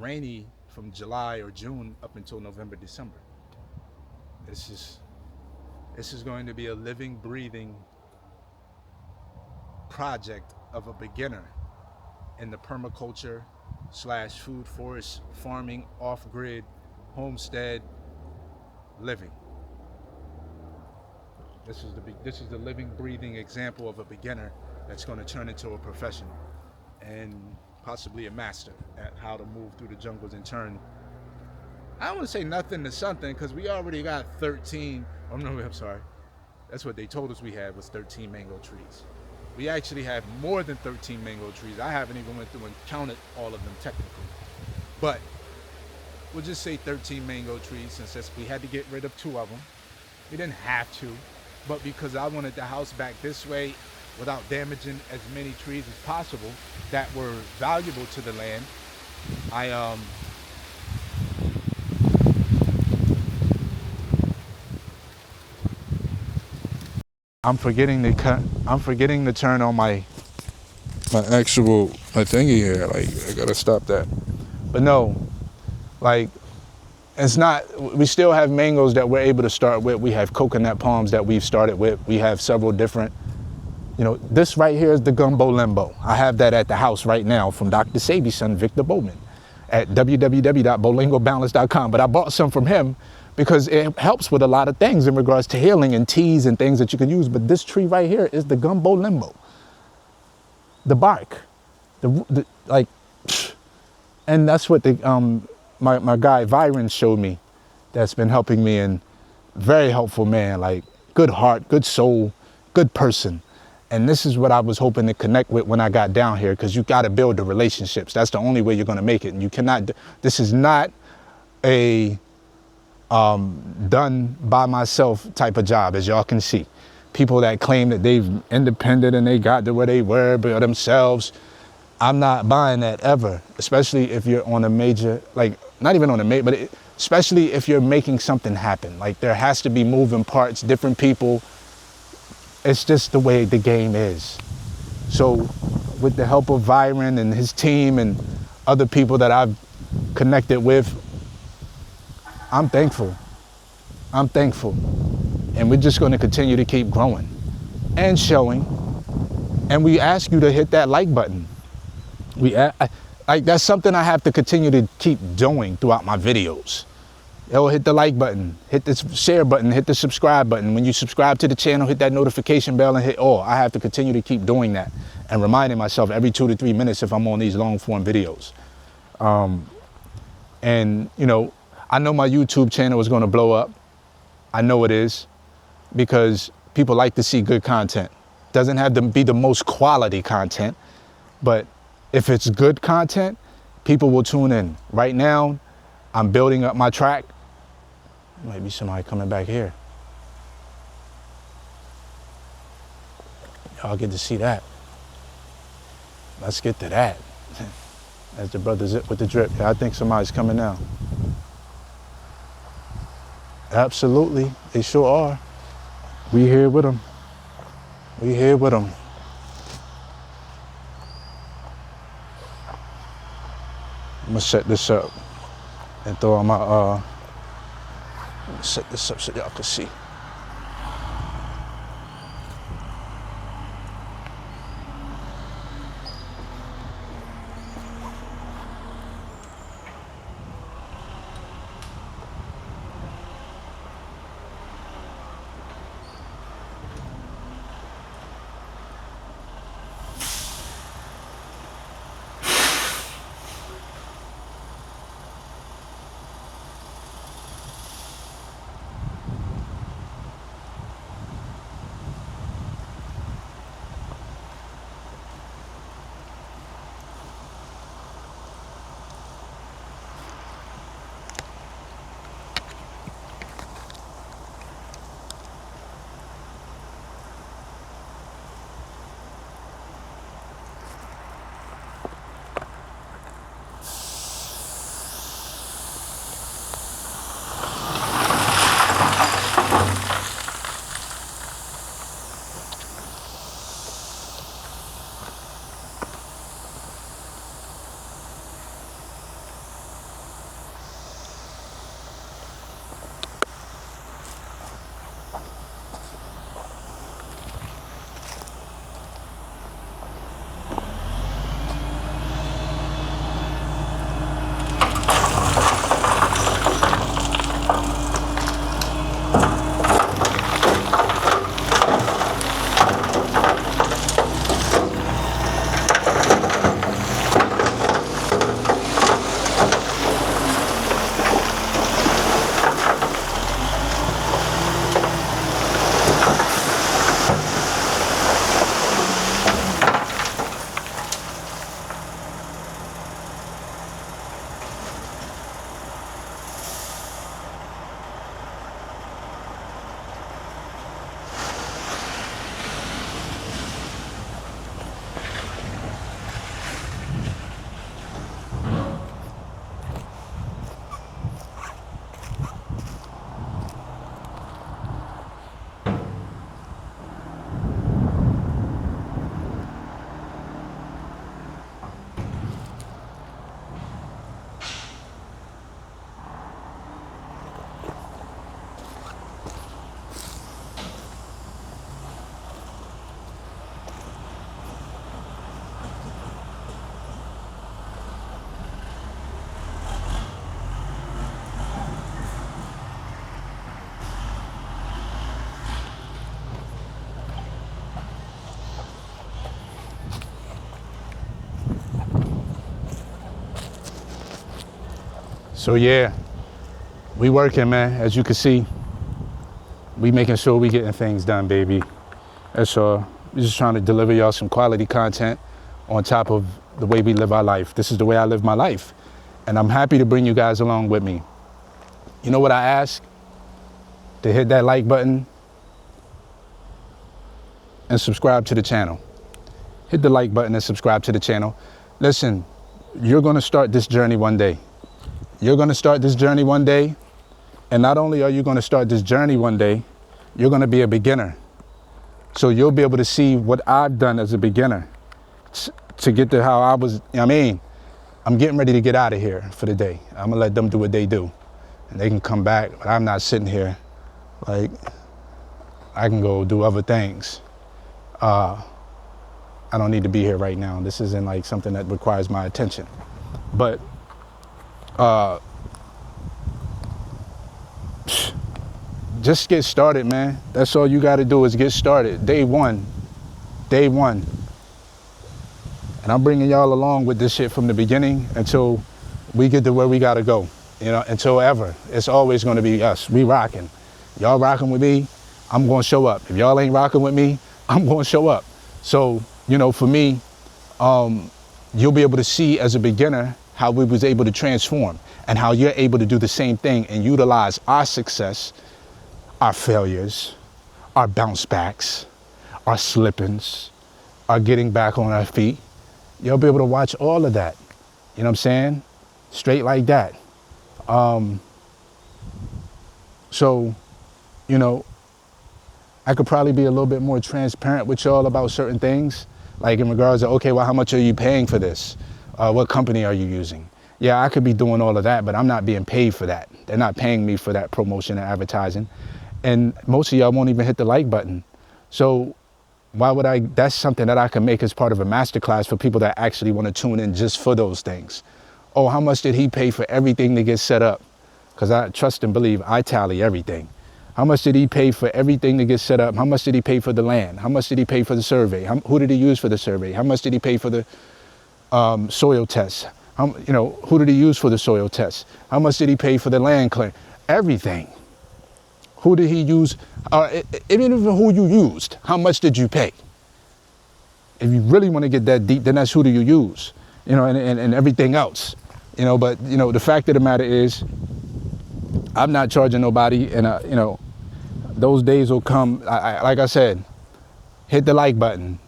rainy from July or June up until November, December. This is this is going to be a living, breathing project of a beginner in the permaculture slash food forest farming off grid homestead living. This is the living, breathing example of a beginner that's going to turn into a professional and possibly a master at how to move through the jungles and turn. I don't want to say nothing to something because we already got 13. Oh no, I'm sorry. That's what they told us we had was 13 mango trees. We actually have more than 13 mango trees. I haven't even went through and counted all of them technically, but we'll just say 13 mango trees since we had to get rid of two of them. We didn't have to, but because I wanted the house back this way without damaging as many trees as possible that were valuable to the land, I I'm forgetting to turn on my actual my thingy here. Like I gotta stop that. But no, like it's not. We still have mangoes that we're able to start with. We have coconut palms that we've started with. We have several different. You know, this right here is the gumbo limbo. I have that at the house right now from Dr. Sabi's son, Victor Bowman, at www.bolingobalance.com. But I bought some from him because it helps with a lot of things in regards to healing and teas and things that you can use. But this tree right here is the gumbo limbo. The bark, the like, and that's what the my guy Viren showed me. That's been helping me, and very helpful man. Like good heart, good soul, good person. And this is what I was hoping to connect with when I got down here, because you got to build the relationships. That's the only way you're going to make it. And you cannot, this is not a done by myself type of job, as y'all can see. People that claim that they've independent and they got to where they were by themselves. I'm not buying that ever, especially if you're on a major, like not even on a major, but especially if you're making something happen. Like there has to be moving parts, different people. It's just the way the game is. So with the help of Viren and his team and other people that I've connected with, I'm thankful. I'm thankful. And we're just going to continue to keep growing and showing. And we ask you to hit that like button. Like that's something I have to continue to keep doing throughout my videos. Yo, hit the like button, hit the share button, hit the subscribe button. When you subscribe to the channel, hit that notification bell and hit all. I have to continue to keep doing that and reminding myself every 2 to 3 minutes if I'm on these long form videos. And you know, I know my YouTube channel is going to blow up. I know it is, because people like to see good content. Doesn't have to be the most quality content, but if it's good content, people will tune in. Right now, I'm building up my track. Might be somebody coming back here. Y'all get to see that. Let's get to that. As the brother Zip with the drip. Yeah, I think somebody's coming now. Absolutely, they sure are. We here with them. We here with them. I'm gonna set this up and throw on my set this up so y'all can see. So yeah, we working, man. As you can see, we making sure we getting things done, baby. That's all. We're just trying to deliver y'all some quality content on top of the way we live our life. This is the way I live my life. And I'm happy to bring you guys along with me. You know what I ask? To hit that like button and subscribe to the channel. Hit the like button and subscribe to the channel. Listen, you're gonna start this journey one day. You're gonna start this journey one day. And not only are you gonna start this journey one day, you're gonna be a beginner. So you'll be able to see what I've done as a beginner to get to how I was, I mean, I'm getting ready to get out of here for the day. I'm gonna let them do what they do. And they can come back, but I'm not sitting here. Like, I can go do other things. I don't need to be here right now. This isn't like something that requires my attention. But just get started, man. That's all you got to do is get started. Day one. And I'm bringing y'all along with this shit from the beginning until we get to where we got to go. You know, until ever. It's always going to be us. We rocking. Y'all rocking with me, I'm going to show up. If y'all ain't rocking with me, I'm going to show up. So, you know, for me, you'll be able to see as a beginner how we was able to transform and how you're able to do the same thing and utilize our success, our failures, our bounce backs, our slippings, our getting back on our feet. You'll be able to watch all of that. You know what I'm saying? Straight like that. So, you know, I could probably be a little bit more transparent with y'all about certain things, like in regards to, okay, well, how much are you paying for this? What company are you using? Yeah, I could be doing all of that, but I'm not being paid for that. They're not paying me for that promotion and advertising. And most of y'all won't even hit the like button. So why would I? That's something that I can make as part of a masterclass for people that actually want to tune in just for those things. Oh, how much did he pay for everything to get set up? Because I trust and believe I tally everything. How much did he pay for everything to get set up? How much did he pay for the land? How much did he pay for the survey? Who did he use for the survey? How much did he pay for the soil tests? Who did he use for the soil tests? How much did he pay for the land clear? Everything. Who did he use? Even who you used, how much did you pay? If you really want to get that deep, then that's who do you use? You know, and everything else. You know, but, you know, the fact of the matter is, I'm not charging nobody, and, you know, those days will come. Like I said, hit the like button,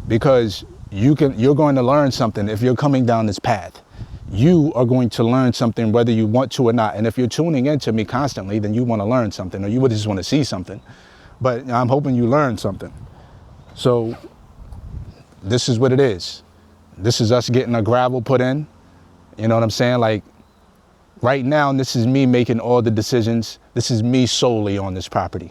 because you're going to learn something if you're coming down this path. You are going to learn something whether you want to or not. And if you're tuning into me constantly, then you want to learn something, or you would just want to see something. But I'm hoping you learn something. So this is what it is. This is us getting a gravel put in. You know what I'm saying? Like, right now, this is me making all the decisions. This is me solely on this property.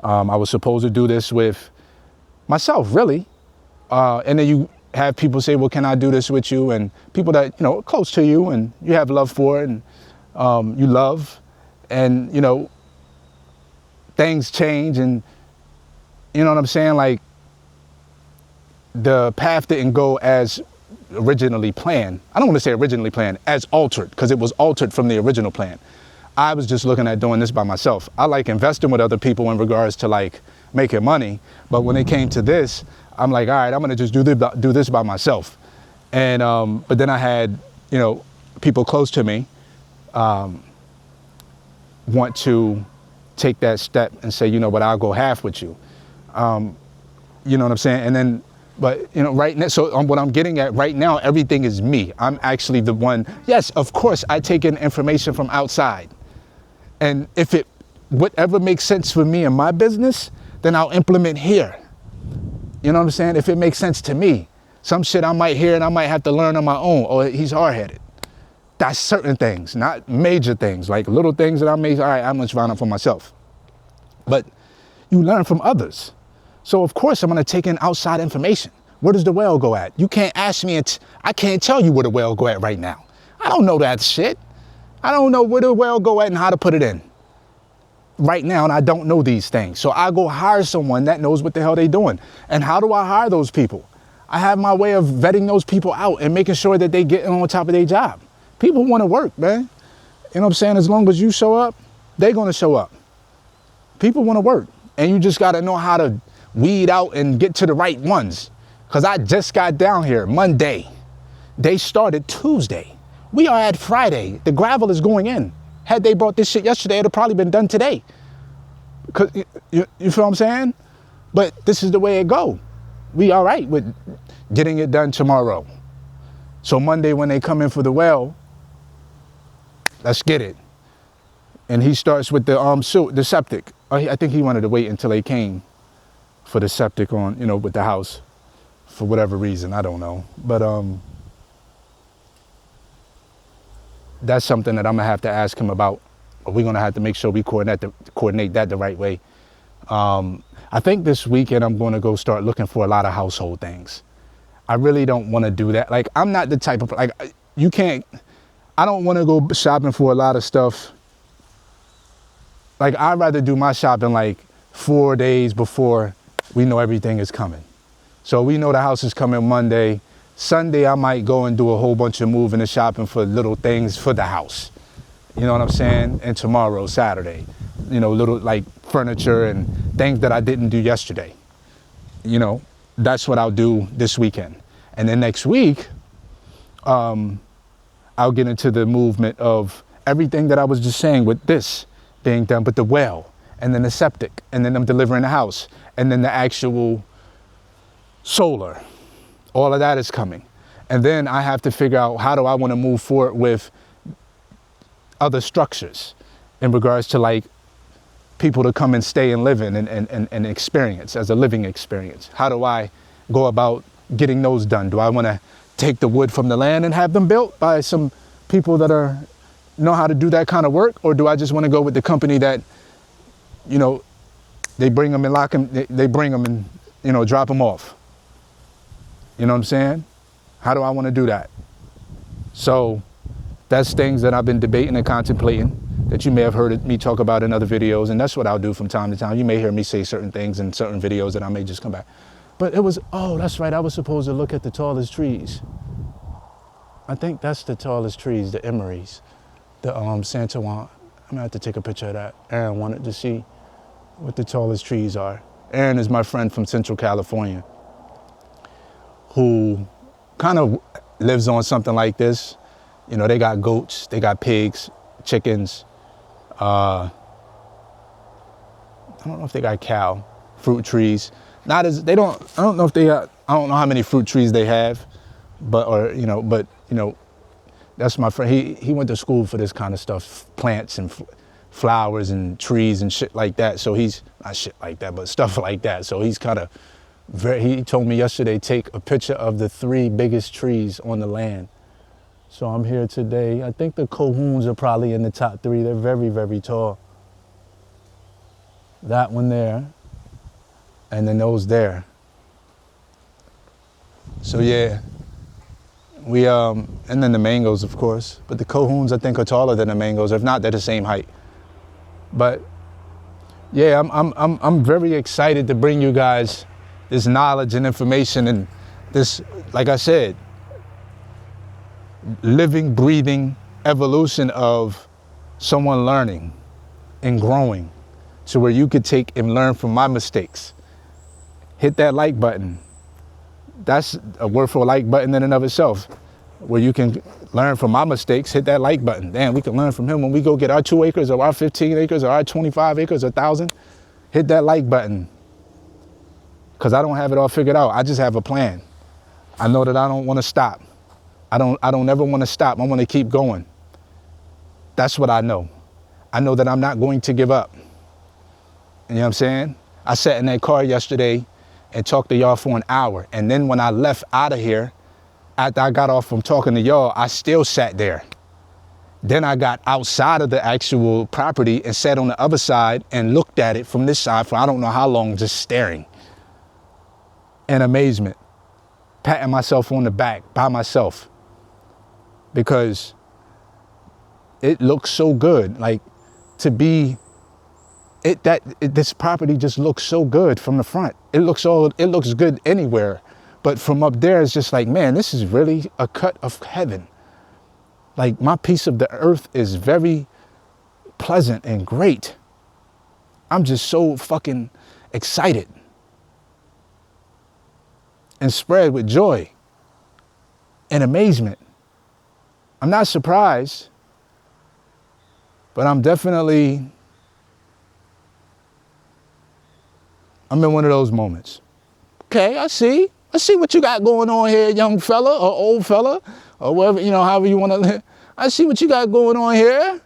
I was supposed to do this with myself, really. And then you have people say, well, can I do this with you? And people that, you know, are close to you and you have love for, and you love. And, you know, things change, and, you know what I'm saying? Like, the path didn't go as originally planned. I don't want to say originally planned, as altered, because it was altered from the original plan. I was just looking at doing this by myself. I like investing with other people in regards to like making money. But when it came to this, I'm like, all right, I'm going to just do this by myself. And, but then I had, you know, people close to me, want to take that step and say, you know what, I'll go half with you. You know what I'm saying? And then, but, you know, right now, so what I'm getting at right now, everything is me. I'm actually the one. Yes, of course, I take in information from outside. And if whatever makes sense for me and my business, then I'll implement here. You know what I'm saying? If it makes sense to me. Some shit I might hear and I might have to learn on my own. Or he's hard-headed. That's certain things, not major things. Like little things that I may, all right, I'm going to find out for myself. But you learn from others. So, of course, I'm going to take in outside information. Where does the well go at? You can't ask me, I can't tell you where the well go at right now. I don't know that shit. I don't know where the well go at and how to put it in right now, and I don't know these things. So I go hire someone that knows what the hell they're doing. And how do I hire those people? I have my way of vetting those people out and making sure that they get on top of their job. People want to work, man. You know what I'm saying? As long as you show up, they're going to show up. People want to work, and you just got to know how to weed out and get to the right ones. Because I just got down here Monday. They started Tuesday. We are at Friday. The gravel is going in. Had they brought this shit yesterday, it'd have probably been done today. Cause you feel what I'm saying? But this is the way it go. We all right with getting it done tomorrow. So Monday when they come in for the well, let's get it. And he starts with the septic. I think he wanted to wait until they came for the septic on, with the house for whatever reason. I don't know. But that's something that I'm gonna have to ask him about. We're gonna have to make sure we coordinate that the right way. I think this weekend I'm gonna go start looking for a lot of household things. I really don't want to do that. Like, I'm not the type of, I don't want to go shopping for a lot of stuff. Like, I'd rather do my shopping like 4 days before we know everything is coming. So we know the house is coming Monday. Sunday, I might go and do a whole bunch of moving and shopping for little things for the house. You know what I'm saying? And tomorrow, Saturday, little like furniture and things that I didn't do yesterday. That's what I'll do this weekend. And then next week, I'll get into the movement of everything that I was just saying with this being done, but the well, and then the septic, and then I'm delivering the house, and then the actual solar. All of that is coming. And then I have to figure out how do I want to move forward with other structures in regards to like people to come and stay and live in and experience as a living experience. How do I go about getting those done? Do I want to take the wood from the land and have them built by some people that know how to do that kind of work? Or do I just want to go with the company that, they bring them and lock them, they bring them and, drop them off? You know what I'm saying? How do I want to do that? So that's things that I've been debating and contemplating that you may have heard me talk about in other videos. And that's what I'll do from time to time. You may hear me say certain things in certain videos that I may just come back. But it was, oh, that's right. I was supposed to look at the tallest trees. I think that's the tallest trees, the emeries, the Santa Juan. I'm gonna have to take a picture of that. Aaron wanted to see what the tallest trees are. Aaron is my friend from Central California who kind of lives on something like this. They got goats, they got pigs, chickens. I don't know if they got cow, fruit trees. I don't know if they got, I don't know how many fruit trees they have, but that's my friend. He went to school for this kind of stuff, plants and flowers and trees and shit like that. So he's, not shit like that, but stuff like that. So he's kind of he told me yesterday, take a picture of the 3 biggest trees on the land. So I'm here today. I think the cohoons are probably in the top 3. They're very, very tall. That one there, and then those there. So yeah, and then the mangoes, of course. But the cohoons, I think, are taller than the mangoes. If not, they're the same height. But yeah, I'm very excited to bring you guys this knowledge and information and this, like I said, living, breathing evolution of someone learning and growing to where you could take and learn from my mistakes. Hit that like button. That's a word for a like button in and of itself, where you can learn from my mistakes. Hit that like button. Damn, we can learn from him when we go get our 2 acres or our 15 acres or our 25 acres, 1,000. Hit that like button. Because I don't have it all figured out. I just have a plan. I know that I don't want to stop. I don't ever want to stop. I want to keep going. That's what I know. I know that I'm not going to give up. You know what I'm saying? I sat in that car yesterday and talked to y'all for an hour. And then when I left out of here, after I got off from talking to y'all, I still sat there. Then I got outside of the actual property and sat on the other side and looked at it from this side for I don't know how long, just staring in amazement, patting myself on the back by myself because it looks so good. Like to be this property just looks so good from the front. It looks good anywhere. But from up there, it's just like, man, this is really a cut of heaven. Like, my piece of the earth is very pleasant and great. I'm just so fucking excited and spread with joy and amazement. I'm not surprised, but I'm in one of those moments. Okay, I see what you got going on here, young fella or old fella, or whatever, however you want to live. I see what you got going on here.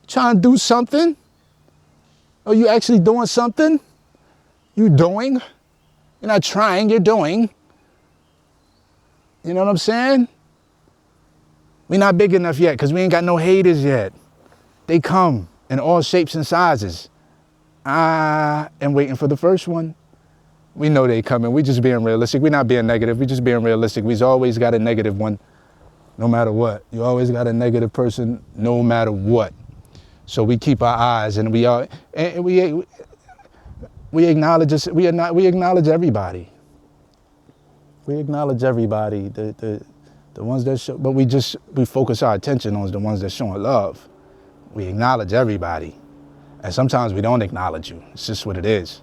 Trying to do something. Are you actually doing something? You doing? You're not trying, you're doing. You know what I'm saying? We're not big enough yet because we ain't got no haters yet. They come in all shapes and sizes. I am waiting for the first one. We know they coming. We just being realistic. We're not being negative. We just being realistic. We's always got a negative one, no matter what. You always got a negative person, no matter what. So we keep our eyes, and we acknowledge this. We acknowledge everybody. We acknowledge everybody. The ones that show, but we focus our attention on the ones that showing love. We acknowledge everybody, and sometimes we don't acknowledge you. It's just what it is.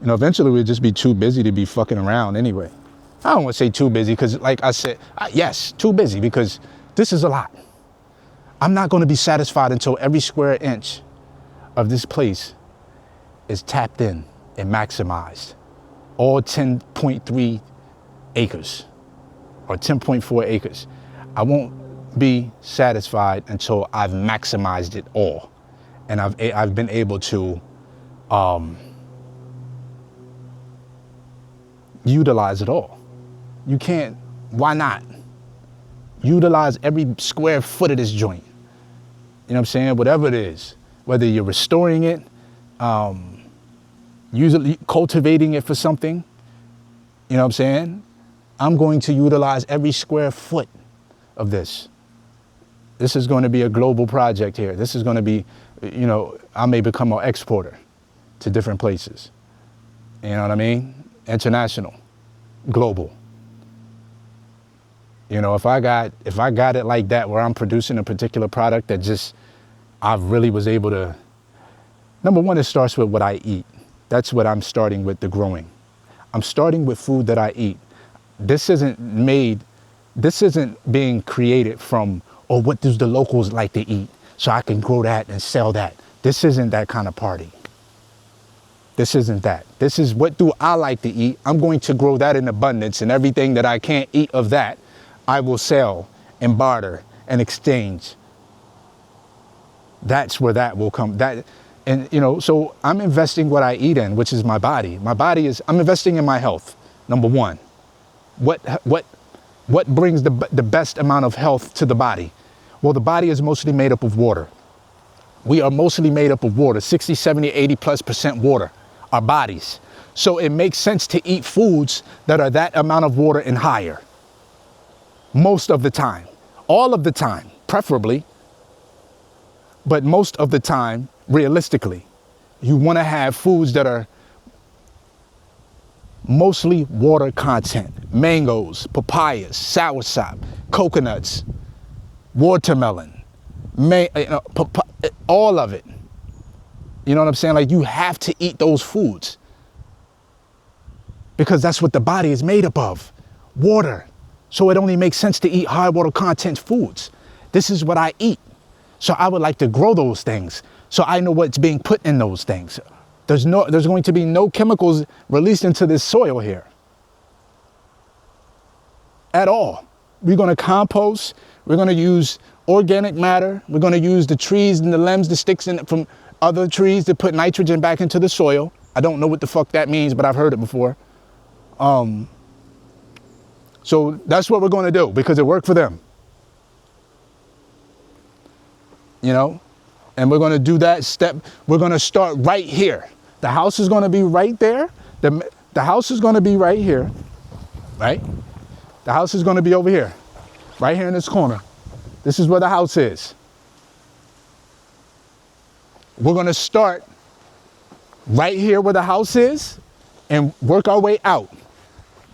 Eventually we'll just be too busy to be fucking around anyway. I don't want to say too busy because, like I said, yes, too busy because this is a lot. I'm not going to be satisfied until every square inch of this place is tapped in and maximized. All 10.3 acres or 10.4 acres. I won't be satisfied until I've maximized it all. And I've been able to utilize it all. You can't, why not? Utilize every square foot of this joint. You know what I'm saying? Whatever it is, whether you're restoring it, cultivating it for something, you know what I'm saying? I'm going to utilize every square foot of this. This is going to be a global project here. This is going to be, I may become an exporter to different places. You know what I mean? International, global. If I got it like that, where I'm producing a particular product that I really was able to, number one, it starts with what I eat. That's what I'm starting with, the growing. I'm starting with food that I eat. This isn't being created from, or what does the locals like to eat, so I can grow that and sell that. This isn't that kind of party. This isn't that. This is, what do I like to eat? I'm going to grow that in abundance, and everything that I can't eat of that, I will sell and barter and exchange. That's where that will come. So I'm investing what I eat in, which is my body. I'm investing in my health, number one. What brings the best amount of health to the body? Well, the body is mostly made up of water. We are mostly made up of water, 60, 70, 80+% water, our bodies. So it makes sense to eat foods that are that amount of water and higher. Most of the time, all of the time, preferably, but most of the time, realistically, you want to have foods that are mostly water content. Mangoes, papayas, soursop, coconuts, watermelon, all of it. You know what I'm saying? Like, you have to eat those foods because that's what the body is made up of, water. So it only makes sense to eat high water content foods. This is what I eat. So I would like to grow those things, so I know what's being put in those things. There's going to be no chemicals released into this soil here at all. We're going to compost. We're going to use organic matter. We're going to use the trees and the limbs, the sticks from other trees to put nitrogen back into the soil. I don't know what the fuck that means, but I've heard it before. So that's what we're going to do because it worked for them. And we're going to do that step. We're going to start right here. The house is going to be right there. The house is going to be right here, right? The house is going to be over here, right here in this corner. This is where the house is. We're going to start right here where the house is and work our way out.